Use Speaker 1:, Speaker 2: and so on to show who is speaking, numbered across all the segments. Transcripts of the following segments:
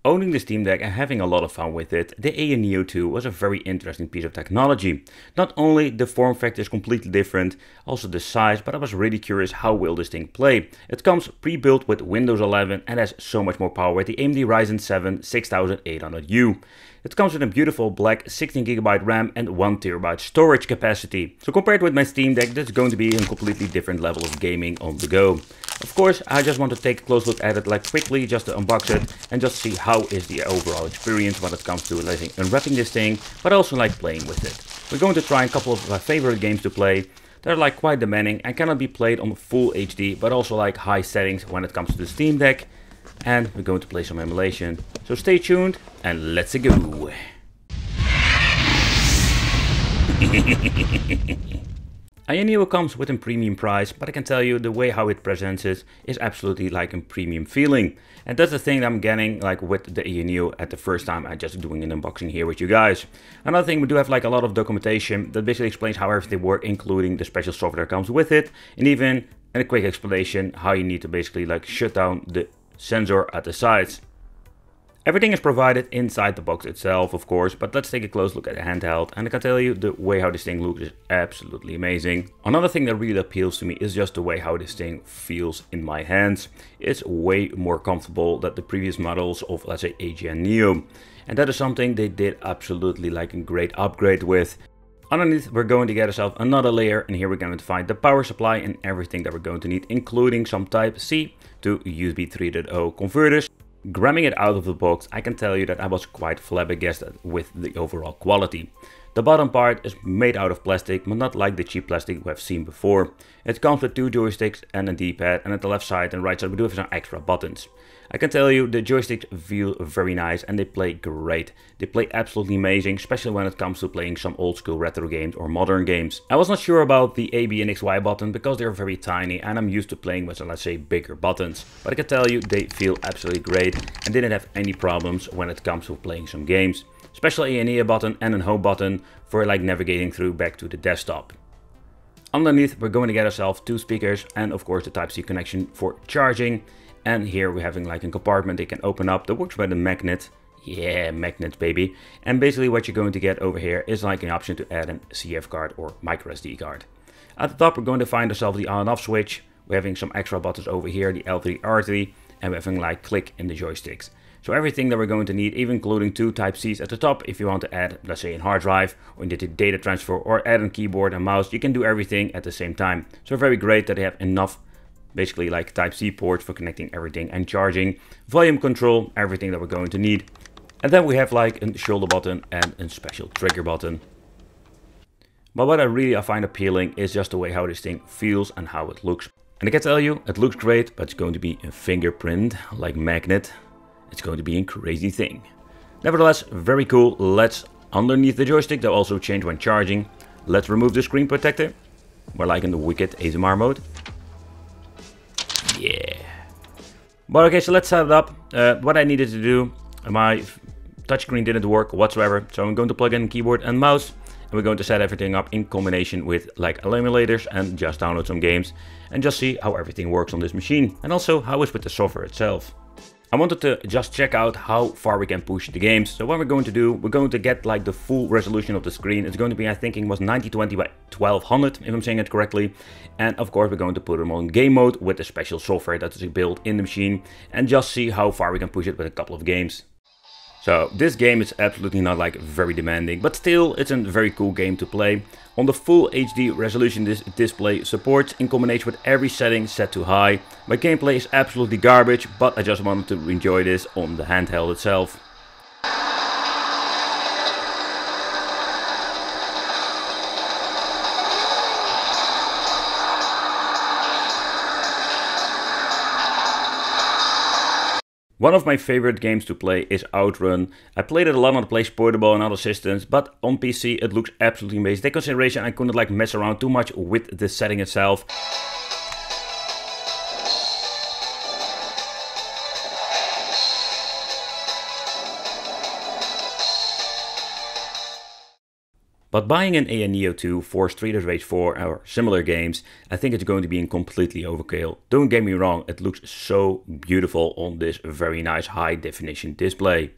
Speaker 1: Owning the Steam Deck and having a lot of fun with it, the AE Neo 2 was a very interesting piece of technology. Not only the form factor is completely different, also the size, but I was really curious how will this thing play. It comes pre-built with Windows 11 and has so much more power with the AMD Ryzen 7 6800U. It comes with a beautiful black 16GB RAM and 1TB storage capacity. So compared with my Steam Deck, this is going to be a completely different level of gaming on the go. Of course, I just want to take a close look at it like quickly just to unbox it and just see how is the overall experience when it comes to like unwrapping this thing, but also like playing with it. We're going to try a couple of my favorite games to play. They're like quite demanding and cannot be played on full HD, but also like high settings when it comes to the Steam Deck. And we're going to play some emulation. So stay tuned and let's go. Neo comes with a premium price, but I can tell you the way how it presents it is absolutely like a premium feeling. And that's the thing that I'm getting like with the Neo at the first time I'm just doing an unboxing here with you guys. Another thing, we do have like a lot of documentation that basically explains how everything works, including the special software that comes with it, and even a quick explanation how you need to basically like shut down the sensor at the sides. Everything is provided inside the box itself, of course, but let's take a close look at the handheld, and I can tell you the way how this thing looks is absolutely amazing. Another thing that really appeals to me is just the way how this thing feels in my hands. It's way more comfortable than the previous models of, let's say, AGN Neo, and that is something they did absolutely like a great upgrade with. Underneath we're going to get ourselves another layer, and here we're going to find the power supply and everything that we're going to need, including some Type-C to USB 3.0 converters. Grabbing it out of the box, I can tell you that I was quite flabbergasted with the overall quality. The bottom part is made out of plastic, but not like the cheap plastic we have seen before. It comes with two joysticks and a D-pad, and at the left side and right side we do have some extra buttons. I can tell you the joysticks feel very nice and they play great. They play absolutely amazing, especially when it comes to playing some old school retro games or modern games. I was not sure about the A, B and XY button because they're very tiny and I'm used to playing with, let's say, bigger buttons. But I can tell you they feel absolutely great and didn't have any problems when it comes to playing some games. Especially an ear button and a home button for like navigating through back to the desktop. Underneath we're going to get ourselves two speakers and of course the Type-C connection for charging. And here we're having like a compartment they can open up that works by the magnet. Yeah, magnets baby. And basically what you're going to get over here is like an option to add an CF card or micro SD card. At the top we're going to find ourselves the on and off switch. We're having some extra buttons over here, the L3, R3, and we're having like click in the joysticks. So everything that we're going to need, even including two Type-Cs at the top if you want to add, let's say, a hard drive or need a data transfer or add a keyboard and mouse, you can do everything at the same time. So very great that they have enough basically like Type-C ports for connecting everything and charging, volume control, everything that we're going to need. And then we have like a shoulder button and a special trigger button. But what I find appealing is just the way how this thing feels and how it looks. And I can tell you, it looks great, but it's going to be a fingerprint like magnet. It's going to be a crazy thing. Nevertheless, very cool. Let's, underneath the joystick, they'll also change when charging. Let's remove the screen protector. We're like in the wicked ASMR mode. Yeah. But okay, so let's set it up. What I needed to do, my touchscreen didn't work whatsoever. So I'm going to plug in keyboard and mouse. And we're going to set everything up in combination with like emulators and just download some games. And just see how everything works on this machine. And also how it's with the software itself. I wanted to just check out how far we can push the games. So what we're going to do, we're going to get like the full resolution of the screen. It's going to be, I think it was 1920 by 1200, if I'm saying it correctly. And of course, we're going to put them on game mode with the special software that is built in the machine. And just see how far we can push it with a couple of games. So this game is absolutely not like very demanding, but still it's a very cool game to play. On the full HD resolution this display supports in combination with every setting set to high. My gameplay is absolutely garbage, but I just wanted to enjoy this on the handheld itself. One of my favorite games to play is Outrun. I played it a lot on the PlayStation Portable and other systems, but on PC it looks absolutely amazing. Take consideration I couldn't like mess around too much with the setting itself. But buying an Neo 2 for Street of Rage 4 or similar games, I think it's going to be completely overkill. Don't get me wrong, it looks so beautiful on this very nice high definition display.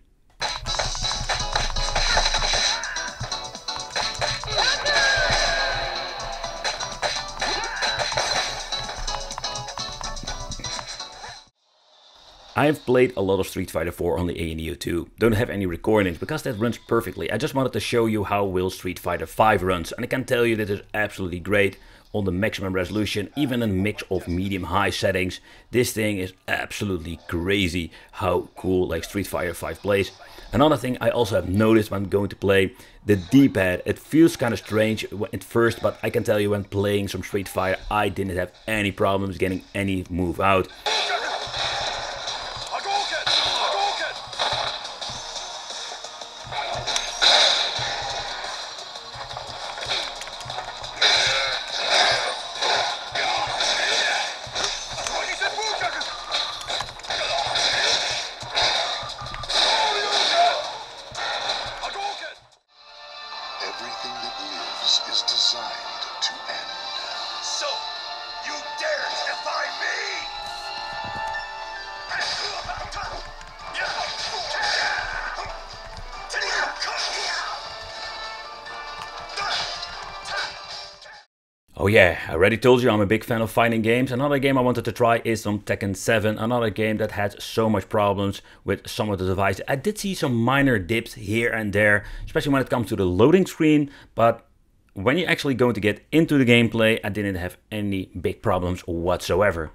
Speaker 1: I've played a lot of Street Fighter 4 on the Neo 2. Don't have any recordings because that runs perfectly. I just wanted to show you how well Street Fighter 5 runs, and I can tell you that it's absolutely great on the maximum resolution, even in a mix of medium-high settings. This thing is absolutely crazy how cool like Street Fighter 5 plays. Another thing I also have noticed when going to play, the D-pad. It feels kind of strange at first, but I can tell you when playing some Street Fighter, I didn't have any problems getting any move out.
Speaker 2: Everything that lives is designed to end. So, you dare defy me?
Speaker 1: Oh yeah, I already told you I'm a big fan of fighting games. Another game I wanted to try is some Tekken 7. Another game that had so much problems with some of the devices. I did see some minor dips here and there, especially when it comes to the loading screen. But when you're actually going to get into the gameplay, I didn't have any big problems whatsoever.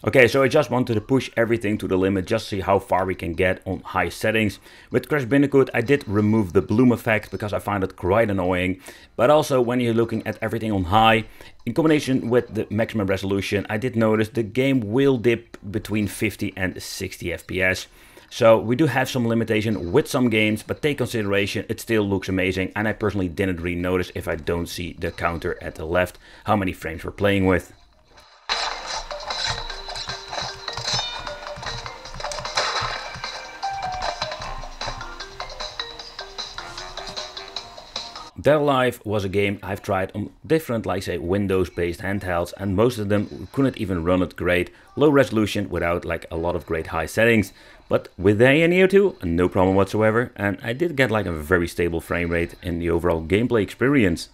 Speaker 1: Okay, so I just wanted to push everything to the limit, just see how far we can get on high settings. With Crash Bandicoot, I did remove the bloom effect because I find it quite annoying. But also when you're looking at everything on high, in combination with the maximum resolution, I did notice the game will dip between 50 and 60 FPS. So we do have some limitation with some games, but take consideration, it still looks amazing. And I personally didn't really notice, if I don't see the counter at the left, how many frames we're playing with. Dead Alive was a game I've tried on different, like say, Windows-based handhelds, and most of them couldn't even run it great. Low resolution without like a lot of great high settings. But with the Neo 2, no problem whatsoever, and I did get like a very stable frame rate in the overall gameplay experience.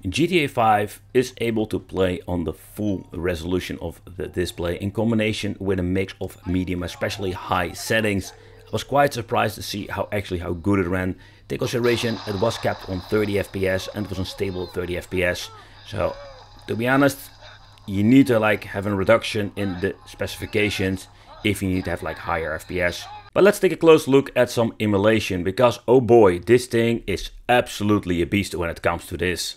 Speaker 1: GTA 5 is able to play on the full resolution of the display in combination with a mix of medium, especially high settings. I was quite surprised to see how good it ran. Take consideration, it was capped on 30 FPS and it was on stable 30 FPS. So to be honest, you need to like have a reduction in the specifications if you need to have like higher FPS. But let's take a close look at some emulation, because oh boy, this thing is absolutely a beast when it comes to this.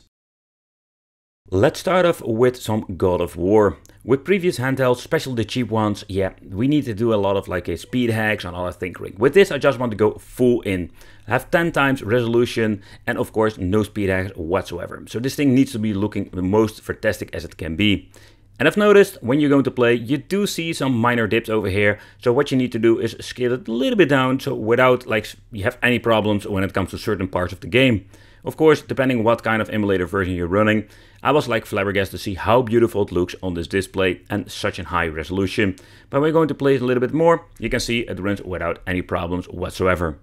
Speaker 1: Let's start off with some God of War. With previous handhelds, especially the cheap ones, yeah, we need to do a lot of like a speed hacks and other tinkering. With this, I just want to go full in. I have 10 times resolution and of course no speed hacks whatsoever. So this thing needs to be looking the most fantastic as it can be. And I've noticed when you're going to play, you do see some minor dips over here. So what you need to do is scale it a little bit down, so without like you have any problems when it comes to certain parts of the game. Of course, depending what kind of emulator version you're running, I was like flabbergasted to see how beautiful it looks on this display and such a high resolution. But when we're going to play it a little bit more, you can see it runs without any problems whatsoever.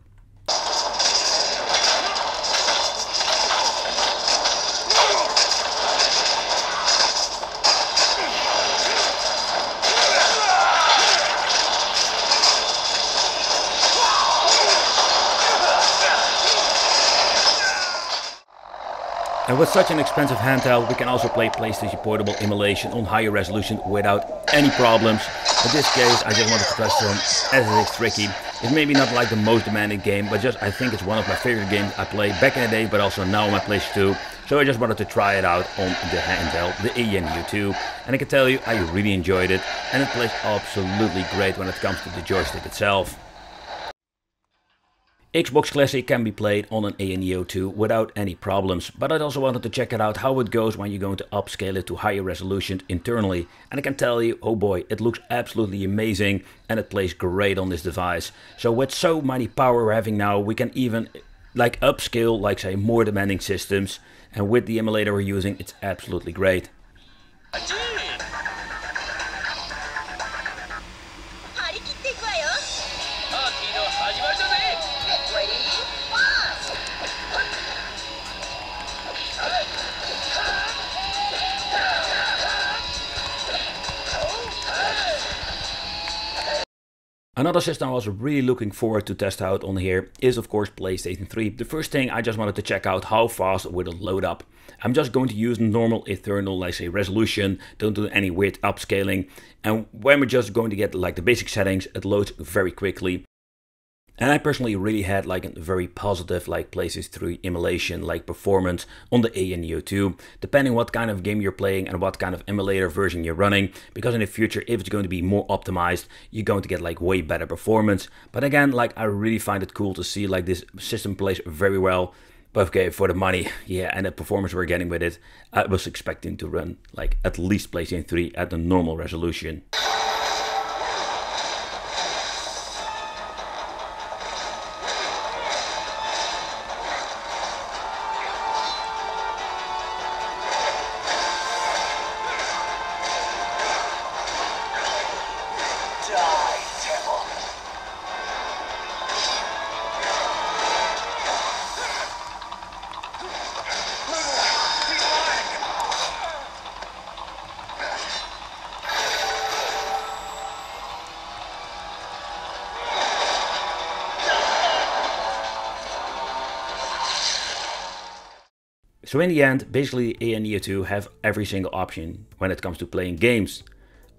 Speaker 1: And with such an expensive handheld, we can also play PlayStation Portable emulation on higher resolution without any problems. In this case, I just wanted to touch on, as it is tricky. It's maybe not like the most demanding game, but just I think it's one of my favorite games I played back in the day, but also now on my PlayStation 2. So I just wanted to try it out on the handheld, the ENU 2. And I can tell you, I really enjoyed it, and it plays absolutely great when it comes to the joystick itself. Xbox Classic can be played on an ANEO 2 without any problems, but I also wanted to check it out how it goes when you're going to upscale it to higher resolution internally. And I can tell you, oh boy, it looks absolutely amazing and it plays great on this device. So with so many power we're having now, we can even like upscale, like say, more demanding systems. And with the emulator we're using, it's absolutely great. Another system I was really looking forward to test out on here is of course PlayStation 3. The first thing I just wanted to check out how fast will it load up. I'm just going to use normal eternal, let's say, resolution, don't do any weird upscaling. And when we're just going to get like the basic settings, it loads very quickly. And I personally really had like a very positive like PlayStation 3 emulation like performance on the ANEO 2, depending what kind of game you're playing and what kind of emulator version you're running, because in the future if it's going to be more optimized, you're going to get like way better performance. But again, like I really find it cool to see like this system plays very well. But okay, for the money, yeah, and the performance we're getting with it, I was expecting to run like at least PlayStation 3 at the normal resolution. So in the end, basically ANEO 2 have every single option when it comes to playing games.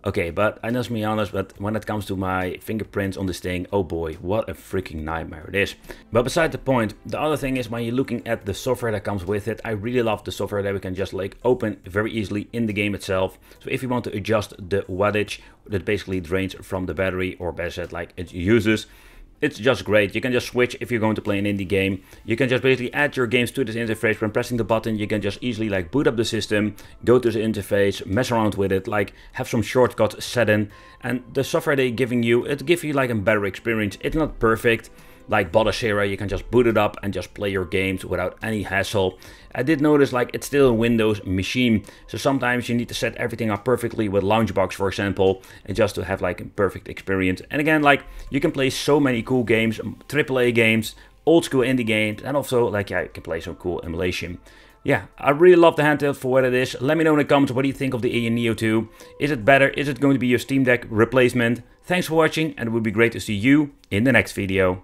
Speaker 1: Okay, but I must be honest, but when it comes to my fingerprints on this thing, oh boy, what a freaking nightmare it is. But beside the point, the other thing is when you're looking at the software that comes with it, I really love the software that we can just like open very easily in the game itself. So if you want to adjust the wattage that basically drains from the battery, or better said, like it uses, it's just great. You can just switch if you're going to play an indie game. You can just basically add your games to this interface. When pressing the button, you can just easily like boot up the system, go to the interface, mess around with it, like have some shortcuts set in. And the software they're giving you, it gives you like a better experience. It's not perfect. Like Bodasera, you can just boot it up and just play your games without any hassle. I did notice like it's still a Windows machine, so sometimes you need to set everything up perfectly with Launchbox, for example, and just to have like a perfect experience. And again, like you can play so many cool games, AAA games, old school indie games, and also like yeah, you can play some cool emulation. Yeah, I really love the handheld for what it is. Let me know in the comments what do you think of the ANEO 2. Is it better? Is it going to be your Steam Deck replacement? Thanks for watching, and it would be great to see you in the next video.